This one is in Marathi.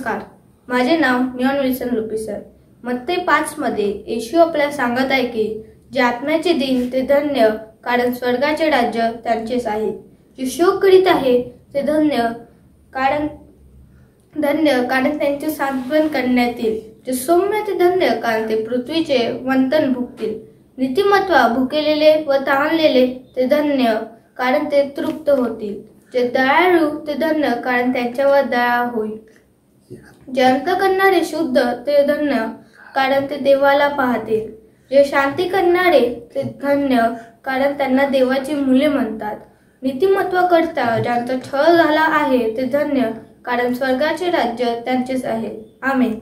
नमस्कार, माझे नाव निऑन विल्सन लुपी सर। मत्ते 5 मध्ये येशू आपल्याला सांगत आहे की जे आत्म्याचे दिन ते धन्य, कारण स्वर्गाचे राज्य त्यांचेच आहे। जे शोक करीत आहे ते धन्य, कारण त्यांचे सांत्वन करण्यात येईल। जे सौम्य ते धन्य, कारण ते पृथ्वीचे वंतन भुगतील। नीतिमत्वा भुकेलेले व तहानलेले ते धन्य, कारण ते तृप्त होतील। जे दयाळू ते धन्य, कारण त्यांच्यावर दया होईल। जे अंत करणारे शुद्ध ते धन्य, कारण ते देवाला पाहतील। जे शांती करणारे ते धन्य, कारण त्यांना देवाची मुले म्हणतात। नीतिमत्वाकरता ज्यांचा छळ झाला आहे ते धन्य, कारण स्वर्गाचे राज्य त्यांचेच आहे। आमेन।